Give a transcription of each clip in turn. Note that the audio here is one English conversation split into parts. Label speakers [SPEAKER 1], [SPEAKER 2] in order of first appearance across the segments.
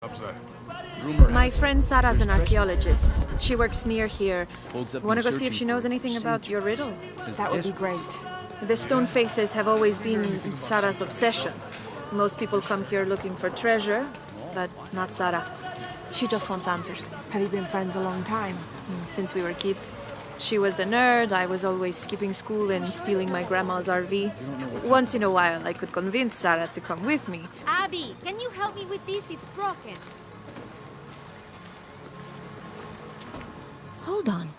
[SPEAKER 1] My friend Sarah's an archaeologist. She works near here. Want to go see if she knows anything about your riddle?
[SPEAKER 2] That would be great.
[SPEAKER 1] The stone faces have always been Sarah's obsession. Most people come here looking for treasure, but not Sarah. She just wants answers.
[SPEAKER 2] Have you been friends a long time?
[SPEAKER 1] Since we were kids. She was the nerd, I was always skipping school and stealing my grandma's RV. Once in a while, I could convince Sarah to come with me.
[SPEAKER 3] Abby, can you help me with this? It's broken.
[SPEAKER 4] Hold on.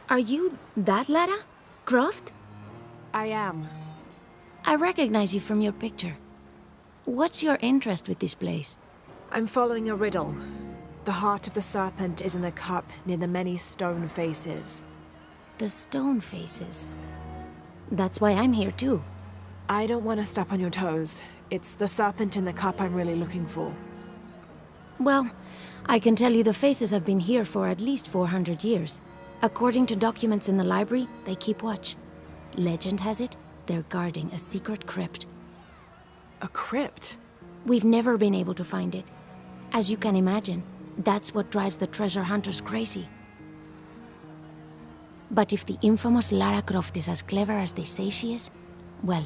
[SPEAKER 4] Are you that Lara? Croft?
[SPEAKER 2] I am.
[SPEAKER 4] I recognize you from your picture. What's your interest with this place?
[SPEAKER 2] I'm following a riddle. The heart of the serpent is in the cup near the many stone faces.
[SPEAKER 4] The stone faces. That's why I'm here too.
[SPEAKER 2] I don't want to step on your toes. It's the serpent in the cup I'm really looking for.
[SPEAKER 4] Well, I can tell you the faces have been here for at least 400 years. According to documents in the library, they keep watch. Legend has it, they're guarding a secret crypt.
[SPEAKER 2] A crypt?
[SPEAKER 4] We've never been able to find it. As you can imagine, that's what drives the treasure hunters crazy. But if the infamous Lara Croft is as clever as they say she is, well,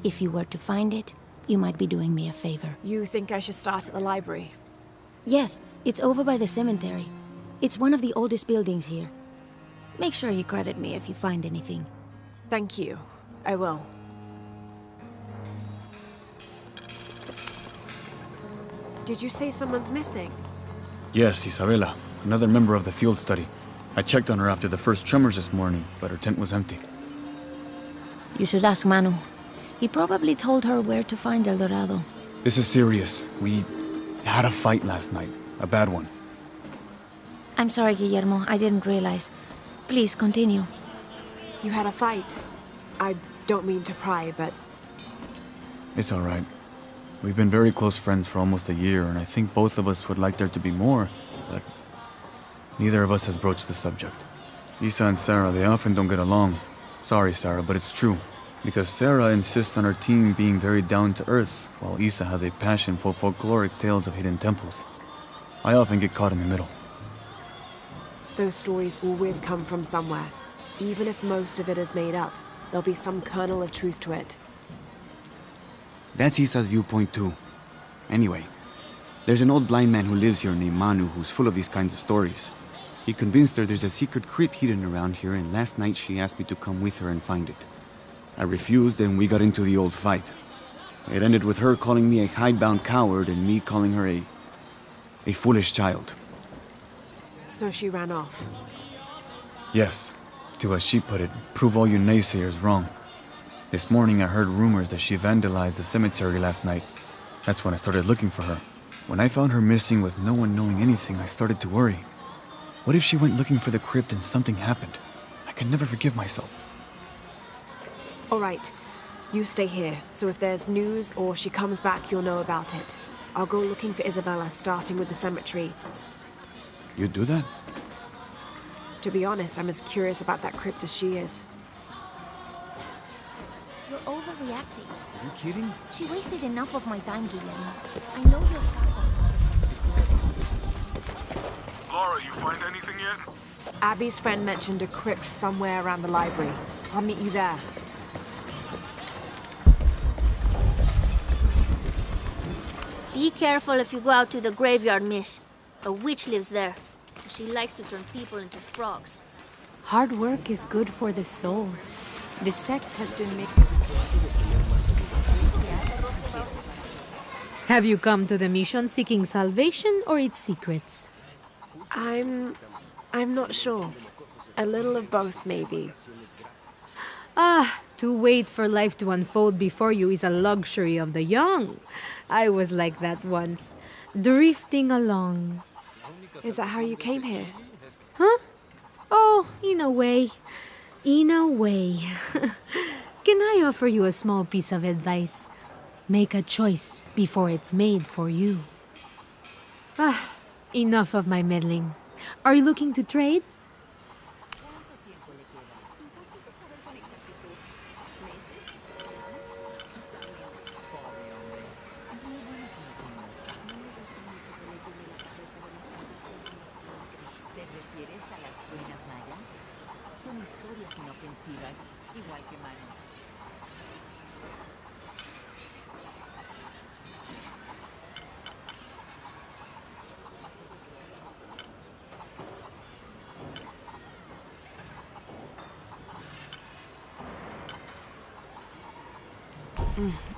[SPEAKER 4] if you were to find it, you might be doing me a favor.
[SPEAKER 2] You think I should start at the library?
[SPEAKER 4] Yes, it's over by the cemetery. It's one of the oldest buildings here. Make sure you credit me if you find anything.
[SPEAKER 2] Thank you. I will. Did you say someone's missing?
[SPEAKER 5] Yes, Isabela, another member of the field study. I checked on her after the first tremors this morning, but her tent was empty.
[SPEAKER 4] You should ask Manu. He probably told her where to find El Dorado.
[SPEAKER 5] This is serious. We had a fight last night. A bad one.
[SPEAKER 4] I'm sorry, Guillermo. I didn't realize. Please, continue.
[SPEAKER 2] You had a fight. I don't mean to pry, but...
[SPEAKER 5] It's all right. We've been very close friends for almost a year, and I think both of us would like there to be more, but neither of us has broached the subject. Isa and Sarah, they often don't get along. Sorry, Sarah, but it's true. Because Sarah insists on her team being very down-to-earth, while Isa has a passion for folkloric tales of hidden temples. I often get caught in the middle.
[SPEAKER 2] Those stories always come from somewhere. Even if most of it is made up, there'll be some kernel of truth to it.
[SPEAKER 6] That's Isa's viewpoint too. Anyway, there's an old blind man who lives here named Manu who's full of these kinds of stories. He convinced her there's a secret crypt hidden around here, and last night she asked me to come with her and find it. I refused, and we got into the old fight. It ended with her calling me a hidebound coward and me calling her a foolish child.
[SPEAKER 2] So she ran off.
[SPEAKER 5] Yes, to as she put it, prove all you naysayers wrong. This morning I heard rumors that she vandalized the cemetery last night. That's when I started looking for her. When I found her missing with no one knowing anything, I started to worry. What if she went looking for the crypt and something happened? I can never forgive myself.
[SPEAKER 2] All right. You stay here, so if there's news or she comes back, you'll know about it. I'll go looking for Isabella, starting with the cemetery.
[SPEAKER 6] You do that?
[SPEAKER 2] To be honest, I'm as curious about that crypt as she is.
[SPEAKER 4] You're overreacting.
[SPEAKER 6] Are you kidding?
[SPEAKER 4] She wasted enough of my time, Guillermo. I know you're soft on
[SPEAKER 5] Laura, you find anything yet?
[SPEAKER 2] Abby's friend mentioned a crypt somewhere around the library. I'll meet you there.
[SPEAKER 3] Be careful if you go out to the graveyard, miss. A witch lives there. She likes to turn people into frogs.
[SPEAKER 7] Hard work is good for the soul. The sect has been making... Have you come to the mission seeking salvation or its secrets?
[SPEAKER 2] I'm not sure. A little of both, maybe.
[SPEAKER 7] To wait for life to unfold before you is a luxury of the young. I was like that once, drifting along.
[SPEAKER 2] Is that how you came here?
[SPEAKER 7] Huh? Oh, in a way. In a way. Can I offer you a small piece of advice? Make a choice before it's made for you. Enough of my meddling. Are you looking to trade?
[SPEAKER 8] Son historias inofensivas, igual que Manu.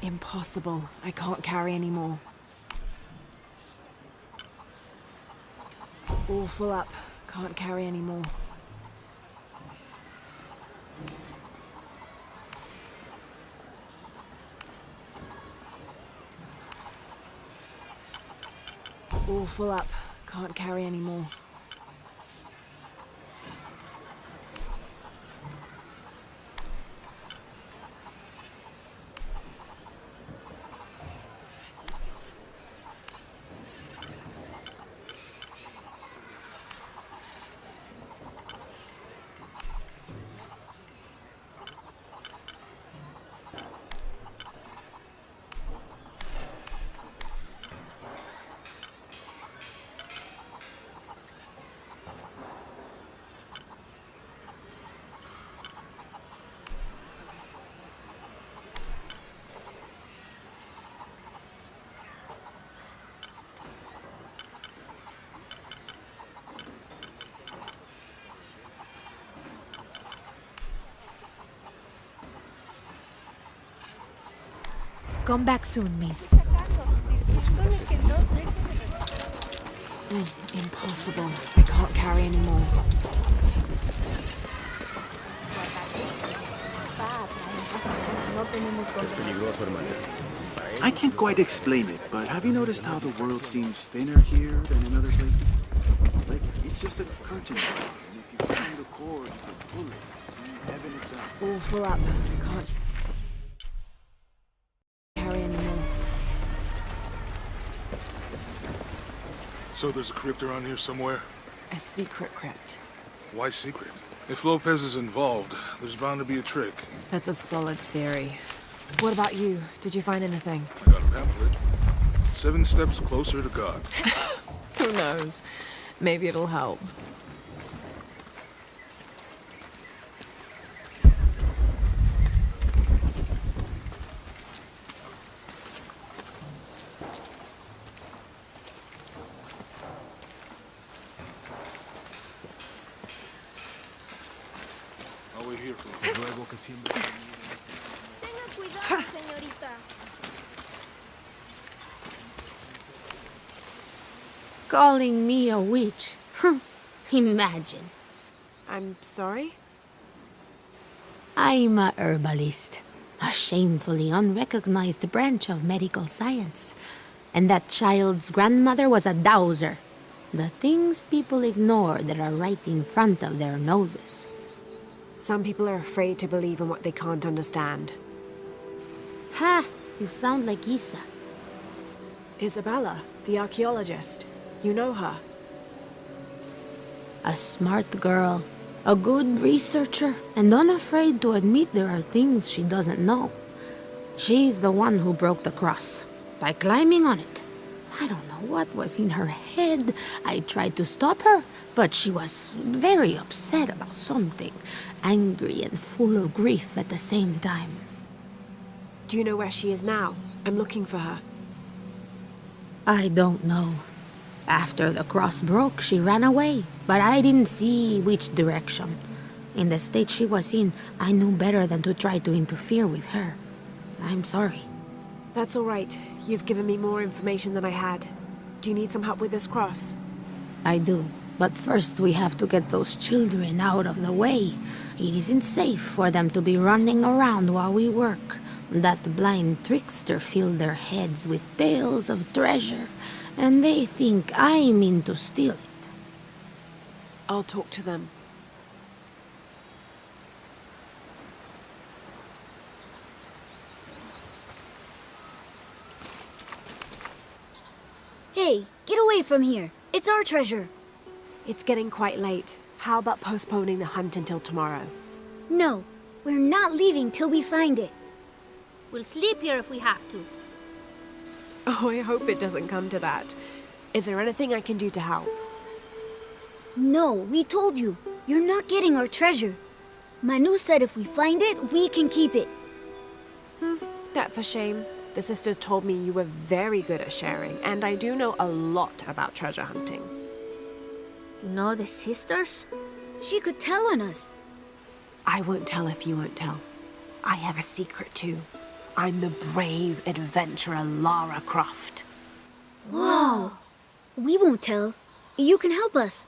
[SPEAKER 2] Impossible. I can't carry anymore. All full up. Can't carry anymore. All full up. Can't carry anymore.
[SPEAKER 7] Come back soon, miss.
[SPEAKER 2] Impossible. I can't carry anymore.
[SPEAKER 9] I can't quite explain it, but have you noticed how the world seems thinner here than in other places? Like, it's just a curtain call, and if you find the cord, you can pull it and see heaven itself.
[SPEAKER 2] All full up. Can't carry anymore.
[SPEAKER 10] So there's a crypt around here somewhere?
[SPEAKER 2] A secret crypt.
[SPEAKER 10] Why secret? If Lopez is involved, there's bound to be a trick.
[SPEAKER 2] That's a solid theory. What about you? Did you find anything?
[SPEAKER 10] I got a pamphlet. 7 steps closer to God.
[SPEAKER 2] Who knows? Maybe it'll help.
[SPEAKER 10] I'll wait here for you.
[SPEAKER 3] Tenga cuidado, señorita.
[SPEAKER 7] Calling me a witch? Huh. Imagine.
[SPEAKER 2] I'm sorry?
[SPEAKER 7] I'm a herbalist, a shamefully unrecognized branch of medical science. And that child's grandmother was a dowser. The things people ignore that are right in front of their noses.
[SPEAKER 2] Some people are afraid to believe in what they can't understand.
[SPEAKER 7] Ha! You sound like Isa.
[SPEAKER 2] Isabella, the archaeologist. You know her.
[SPEAKER 7] A smart girl, a good researcher, and unafraid to admit there are things she doesn't know. She's the one who broke the cross, by climbing on it. I don't know what was in her head. I tried to stop her, but she was very upset about something, angry and full of grief at the same time.
[SPEAKER 2] Do you know where she is now? I'm looking for her.
[SPEAKER 7] I don't know. After the cross broke, she ran away, but I didn't see which direction. In the state she was in, I knew better than to try to interfere with her. I'm sorry.
[SPEAKER 2] That's all right. You've given me more information than I had. Do you need some help with this cross?
[SPEAKER 7] I do. But first we have to get those children out of the way. It isn't safe for them to be running around while we work. That blind trickster filled their heads with tales of treasure, and they think I mean to steal it.
[SPEAKER 2] I'll talk to them.
[SPEAKER 3] Hey, get away from here. It's our treasure.
[SPEAKER 2] It's getting quite late. How about postponing the hunt until tomorrow?
[SPEAKER 3] No, we're not leaving till we find it. We'll sleep here if we have to.
[SPEAKER 2] Oh, I hope it doesn't come to that. Is there anything I can do to help?
[SPEAKER 3] No, we told you. You're not getting our treasure.
[SPEAKER 11] Manu said if we find it, we can keep it.
[SPEAKER 2] That's a shame. The sisters told me you were very good at sharing, and I do know a lot about treasure hunting.
[SPEAKER 3] You know the sisters?
[SPEAKER 11] She could tell on us.
[SPEAKER 2] I won't tell if you won't tell. I have a secret too. I'm the brave adventurer Lara Croft.
[SPEAKER 11] Whoa! We won't tell. You can help us.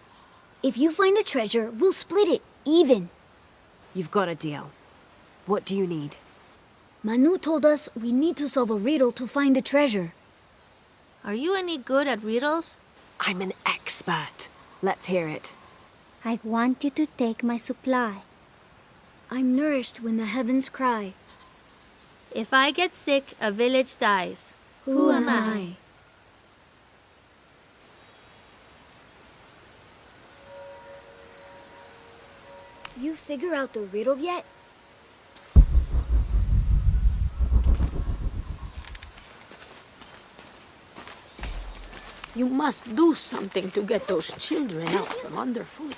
[SPEAKER 11] If you find the treasure, we'll split it, even.
[SPEAKER 2] You've got a deal. What do you need?
[SPEAKER 11] Manu told us we need to solve a riddle to find the treasure.
[SPEAKER 3] Are you any good at riddles?
[SPEAKER 2] I'm an expert. Let's hear it.
[SPEAKER 12] I want you to take my supply.
[SPEAKER 11] I'm nourished when the heavens cry.
[SPEAKER 3] If I get sick, a village dies.
[SPEAKER 11] Who am I? You figure out the riddle yet?
[SPEAKER 13] You must do something to get those children out from underfoot.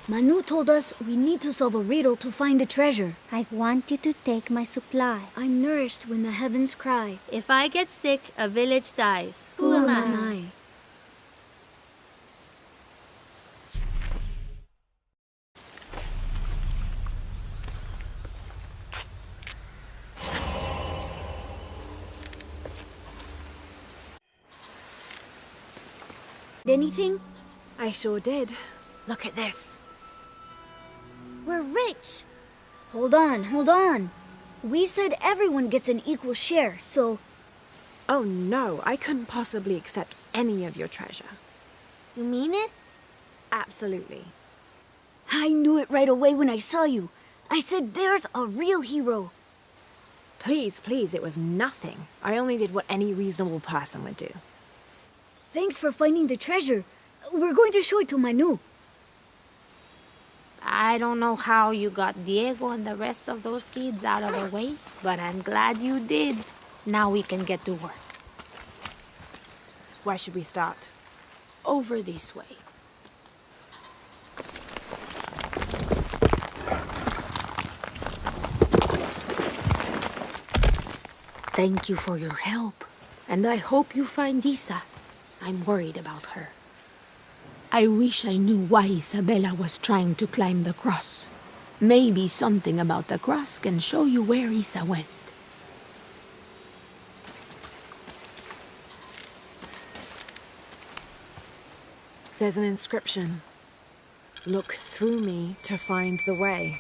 [SPEAKER 11] Manu told us we need to solve a riddle to find the treasure.
[SPEAKER 12] I want you to take my supply.
[SPEAKER 11] I'm nourished when the heavens cry.
[SPEAKER 3] If I get sick, a village dies.
[SPEAKER 11] Who am I? Anything?
[SPEAKER 2] I sure did. Look at this.
[SPEAKER 11] We're rich. Hold on, hold on. We said everyone gets an equal share, so...
[SPEAKER 2] Oh no, I couldn't possibly accept any of your treasure.
[SPEAKER 3] You mean it?
[SPEAKER 2] Absolutely.
[SPEAKER 11] I knew it right away when I saw you. I said there's a real hero.
[SPEAKER 2] Please, please, it was nothing. I only did what any reasonable person would do.
[SPEAKER 11] Thanks for finding the treasure. We're going to show it to Manu.
[SPEAKER 13] I don't know how you got Diego and the rest of those kids out of the way, but I'm glad you did. Now we can get to work.
[SPEAKER 2] Where should we start?
[SPEAKER 13] Over this way. Thank you for your help, and I hope you find Isa. I'm worried about her. I wish I knew why Isabella was trying to climb the cross. Maybe something about the cross can show you where Isa went.
[SPEAKER 2] There's an inscription. Look through me to find the way.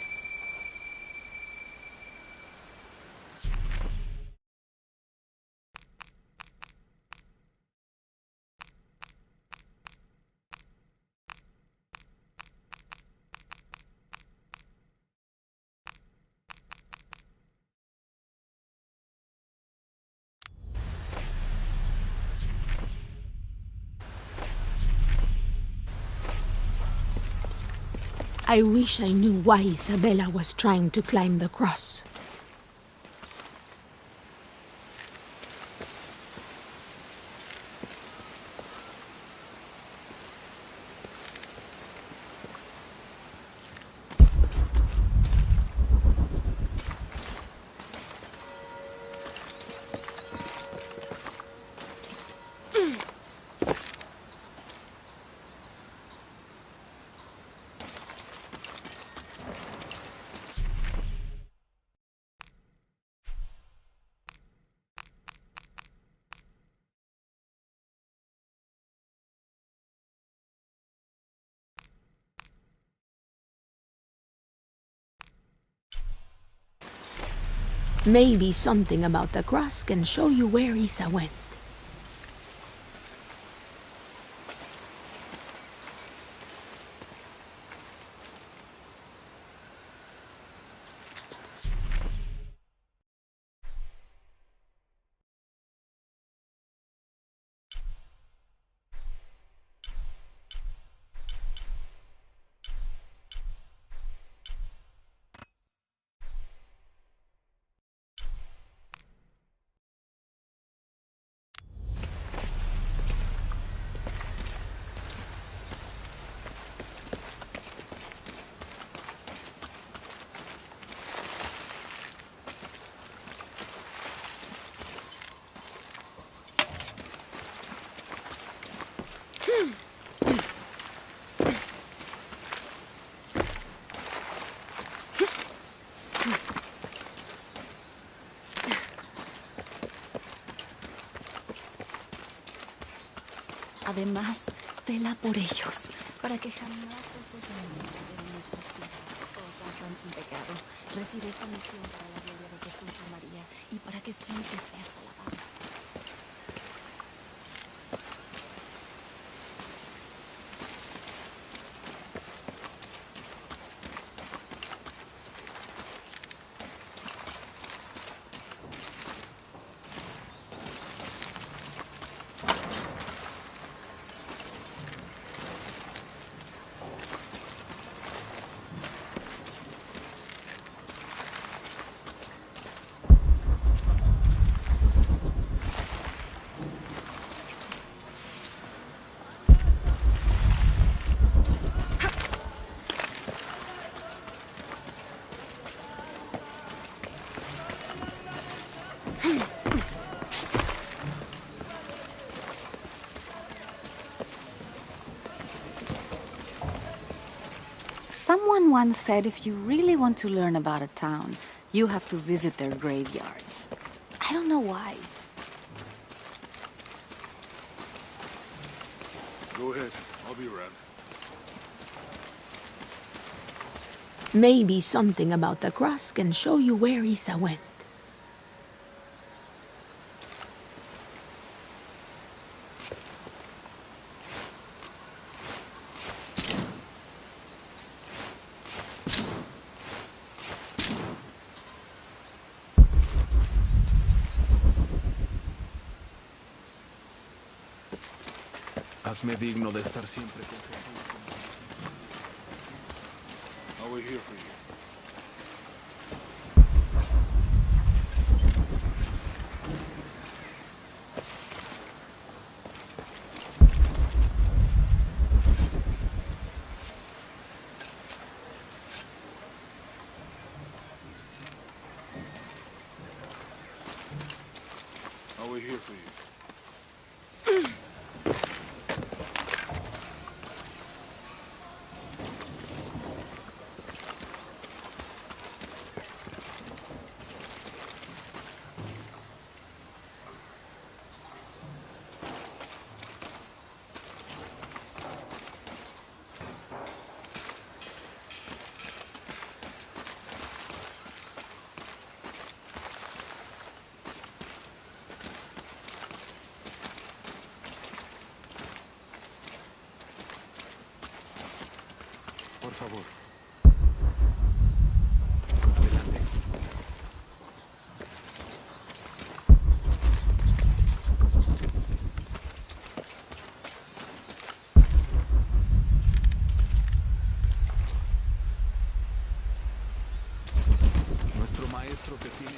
[SPEAKER 13] I wish I knew why Isabella was trying to climb the cross. Maybe something about the cross can show you where Isa went.
[SPEAKER 8] Además, vela por ellos, para que jamás desvolvamos a perder a nuestras vidas. Oh San Juan sin pecado, recibe esta misión para la gloria de Jesús y María, y para que siempre seas alabado. Someone once said if you really want to learn about a town, you have to visit their graveyards. I don't know why.
[SPEAKER 10] Go ahead. I'll be around.
[SPEAKER 13] Maybe something about the cross can show you where Isa went.
[SPEAKER 9] Hazme digno de estar siempre con Jesús.
[SPEAKER 10] I'll wait here for you. I'll wait here for you.
[SPEAKER 9] Por favor. Nuestro maestro que tiene...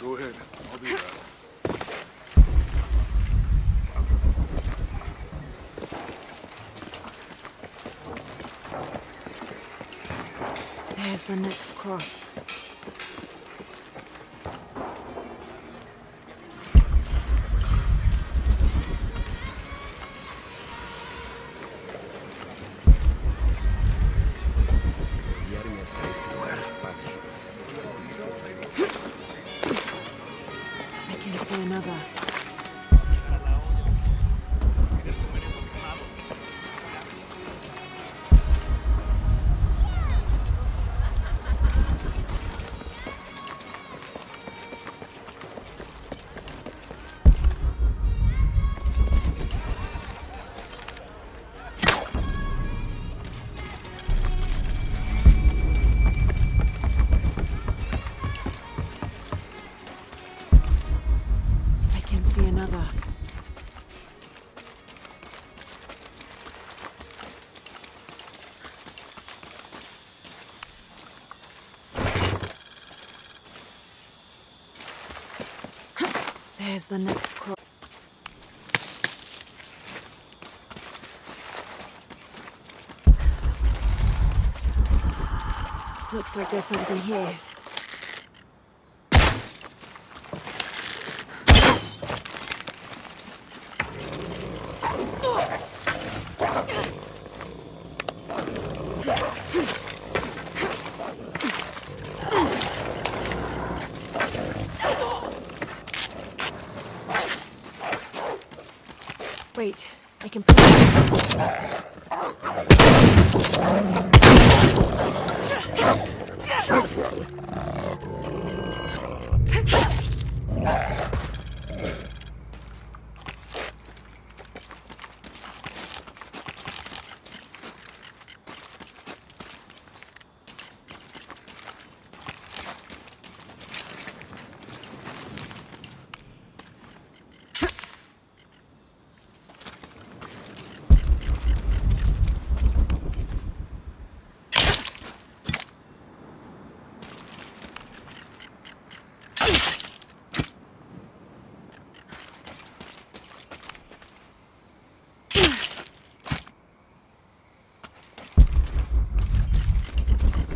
[SPEAKER 10] Go ahead. I'll be around.
[SPEAKER 2] There's the next cross.
[SPEAKER 9] Guiarme hasta este lugar, Padre.
[SPEAKER 2] I can see another. See another. There's the next cross. Looks like there's something here. Wait, I can pull this.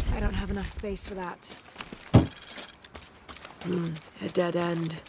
[SPEAKER 2] I don't have enough space for that. A dead end.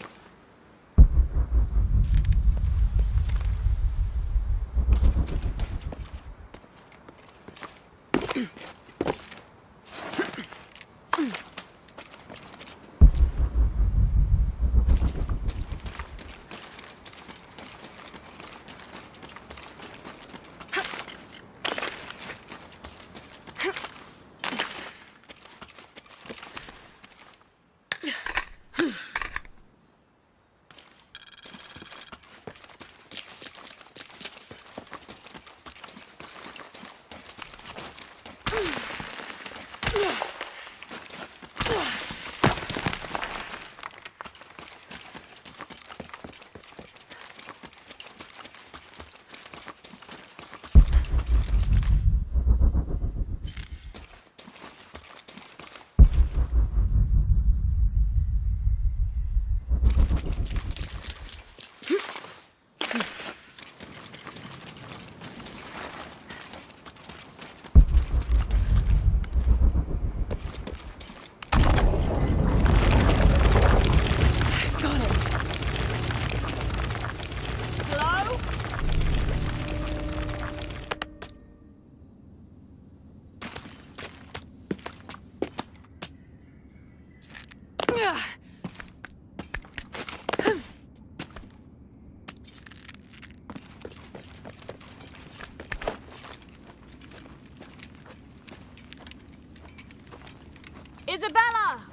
[SPEAKER 2] Isabella!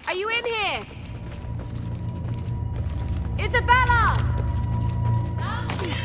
[SPEAKER 2] Are you in here? Isabella! I'm here!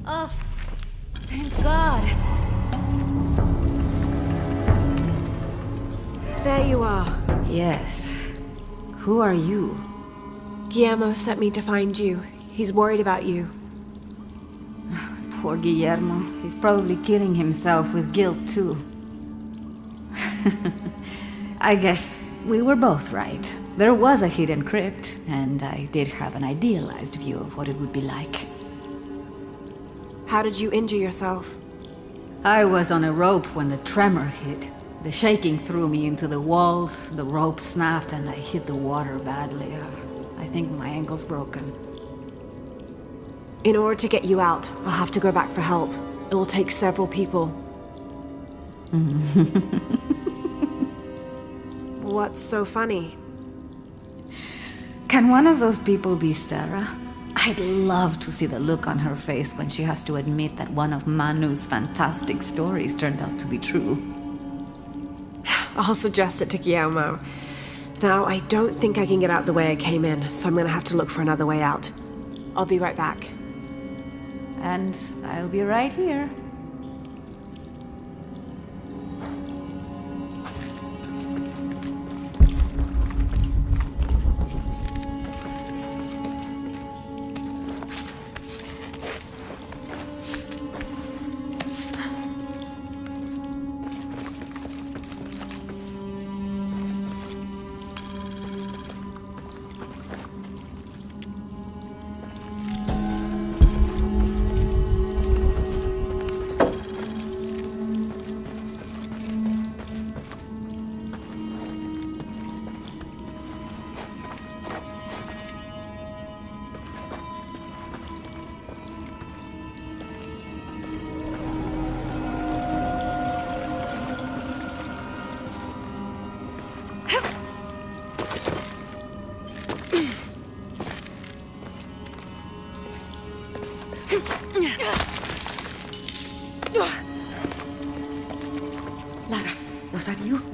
[SPEAKER 3] Oh, thank God.
[SPEAKER 2] There you are.
[SPEAKER 8] Yes. Who are you?
[SPEAKER 2] Guillermo sent me to find you. He's worried about you.
[SPEAKER 8] Poor Guillermo. He's probably killing himself with guilt, too. I guess we were both right. There was a hidden crypt, and I did have an idealized view of what it would be like.
[SPEAKER 2] How did you injure yourself?
[SPEAKER 8] I was on a rope when the tremor hit. The shaking threw me into the walls, the rope snapped, and I hit the water badly. I think my ankle's broken.
[SPEAKER 2] In order to get you out, I'll have to go back for help. It will take several people. What's so funny?
[SPEAKER 8] Can one of those people be Sarah? I'd love to see the look on her face when she has to admit that one of Manu's fantastic stories turned out to be true.
[SPEAKER 2] I'll suggest it to Guillermo. Now, I don't think I can get out the way I came in, so I'm gonna have to look for another way out. I'll be right back.
[SPEAKER 8] And I'll be right here.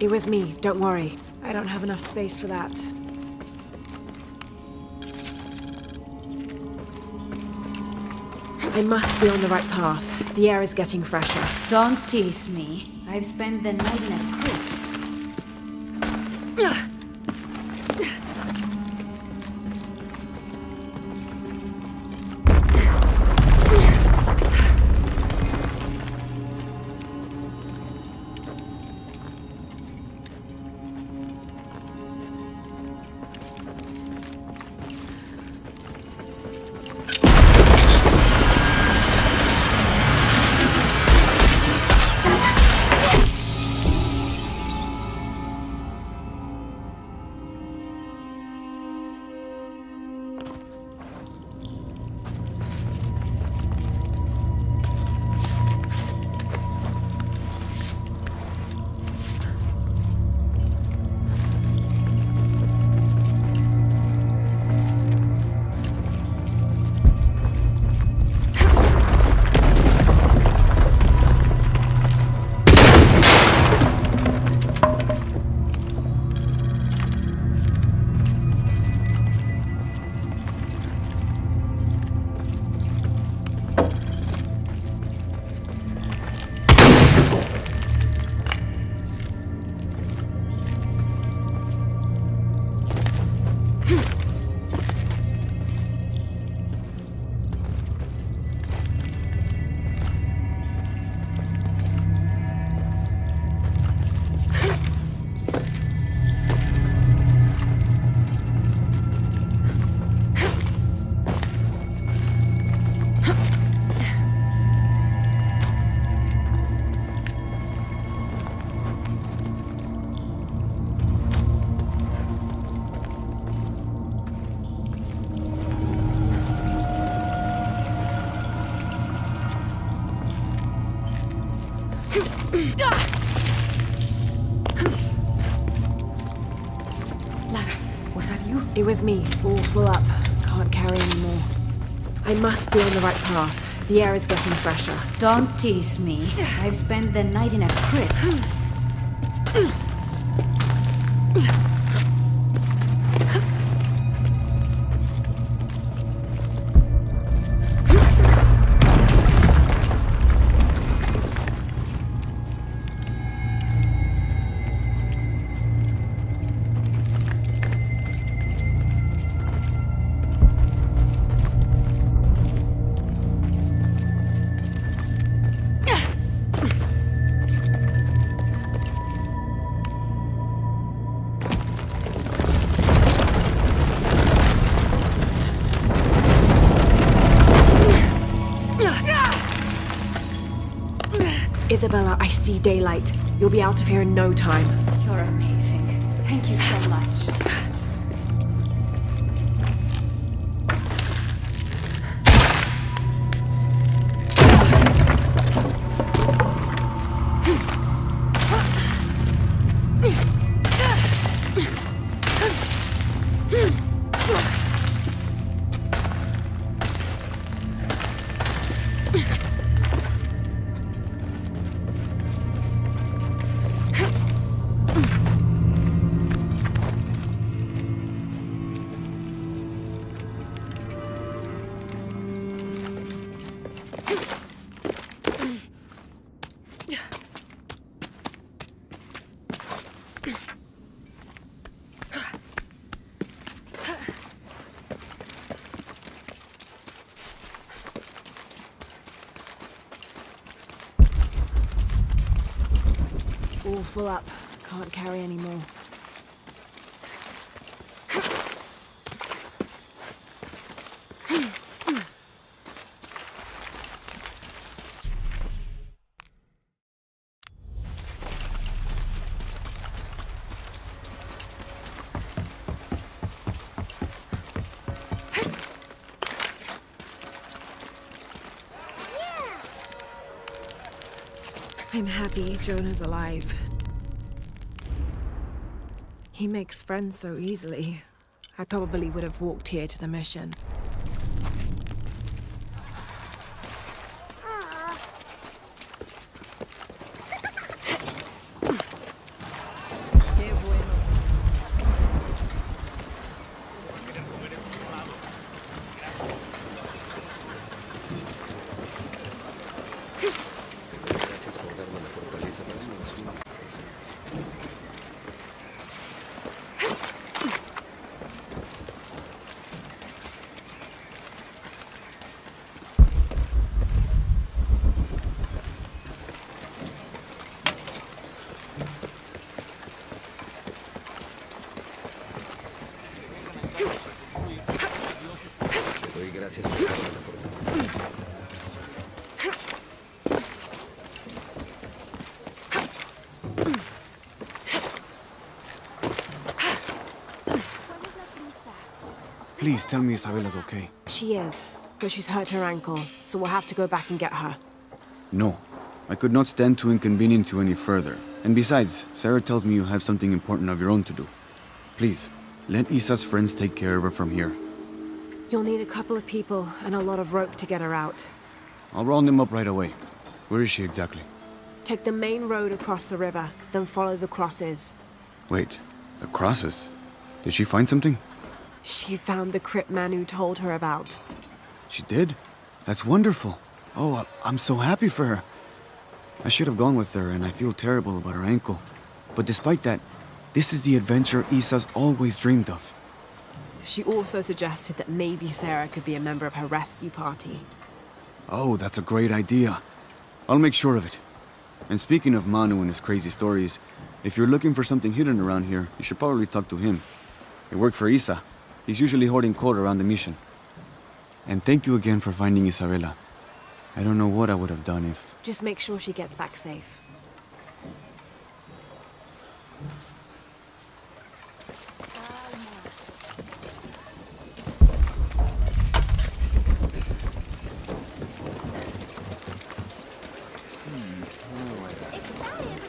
[SPEAKER 2] It was me, don't worry. I don't have enough space for that. I must be on the right path. The air is getting fresher.
[SPEAKER 8] Don't tease me. I've spent the night in a crypt. Lara, was that you?
[SPEAKER 2] It was me, all full up. Can't carry anymore. I must be on the right path. The air is getting fresher.
[SPEAKER 8] Don't tease me. I've spent the night in a crypt.
[SPEAKER 2] Isabella, I see daylight. You'll be out of here in no time.
[SPEAKER 8] You're amazing. Thank you so much.
[SPEAKER 2] All full up. Can't carry anymore. I'm happy Jonah's alive. He makes friends so easily. I probably would have walked here to the mission.
[SPEAKER 6] Please tell me Isabella's okay.
[SPEAKER 2] She is, but she's hurt her ankle, so we'll have to go back and get her.
[SPEAKER 6] No. I could not stand to inconvenience you any further. And besides, Sarah tells me you have something important of your own to do. Please, let Isa's friends take care of her from here.
[SPEAKER 2] You'll need a couple of people and a lot of rope to get her out.
[SPEAKER 6] I'll round them up right away. Where is she exactly?
[SPEAKER 2] Take the main road across the river, then follow the crosses.
[SPEAKER 6] Wait, the crosses? Did she find something?
[SPEAKER 2] She found the crypt Manu told her about.
[SPEAKER 6] She did? That's wonderful. Oh, I'm so happy for her. I should have gone with her, and I feel terrible about her ankle. But despite that, this is the adventure Isa's always dreamed of.
[SPEAKER 2] She also suggested that maybe Sarah could be a member of her rescue party.
[SPEAKER 6] Oh, that's a great idea. I'll make sure of it. And speaking of Manu and his crazy stories, if you're looking for something hidden around here, you should probably talk to him. He worked for Isa. He's usually hoarding coal around the mission. And thank you again for finding Isabella. I don't know what I would have done if...
[SPEAKER 2] Just make sure she gets back safe.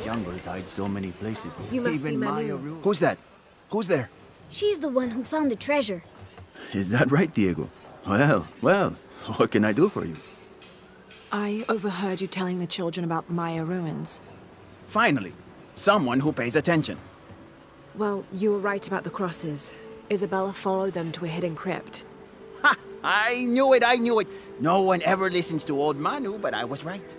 [SPEAKER 9] Jungles hide so many places.
[SPEAKER 2] You must be Manu.
[SPEAKER 9] Who's that? Who's there?
[SPEAKER 11] She's the one who found the treasure.
[SPEAKER 9] Is that right, Diego? Well, what can I do for you?
[SPEAKER 2] I overheard you telling the children about Maya ruins.
[SPEAKER 9] Finally, someone who pays attention.
[SPEAKER 2] Well, you were right about the crosses. Isabella followed them to a hidden crypt.
[SPEAKER 9] Ha! I knew it! No one ever listens to old Manu, but I was right.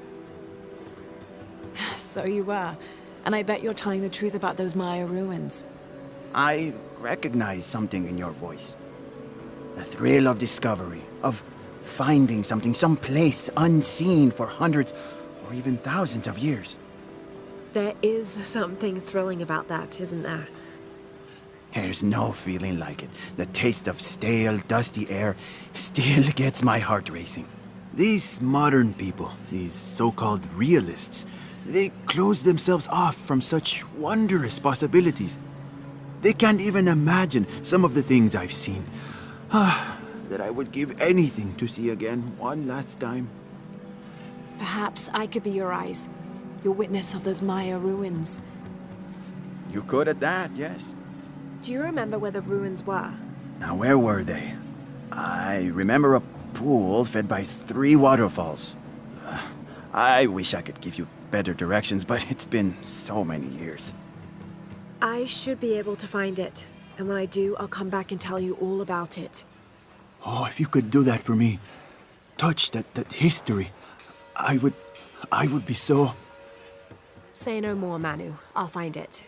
[SPEAKER 2] So you were. And I bet you're telling the truth about those Maya ruins.
[SPEAKER 9] I recognize something in your voice. The thrill of discovery, of finding something someplace unseen for hundreds or even thousands of years.
[SPEAKER 2] There is something thrilling about that, isn't there?
[SPEAKER 9] There's no feeling like it. The taste of stale, dusty air still gets my heart racing. These modern people, these so-called realists, they close themselves off from such wondrous possibilities. They can't even imagine some of the things I've seen. That I would give anything to see again one last time.
[SPEAKER 2] Perhaps I could be your eyes, your witness of those Maya ruins.
[SPEAKER 9] You could at that, yes.
[SPEAKER 2] Do you remember where the ruins were?
[SPEAKER 9] Now, where were they? I remember a pool fed by 3 waterfalls. I wish I could give you better directions, but it's been so many years.
[SPEAKER 2] I should be able to find it. And when I do, I'll come back and tell you all about it.
[SPEAKER 9] Oh, if you could do that for me. Touch that history. I would be so...
[SPEAKER 2] Say no more, Manu. I'll find it.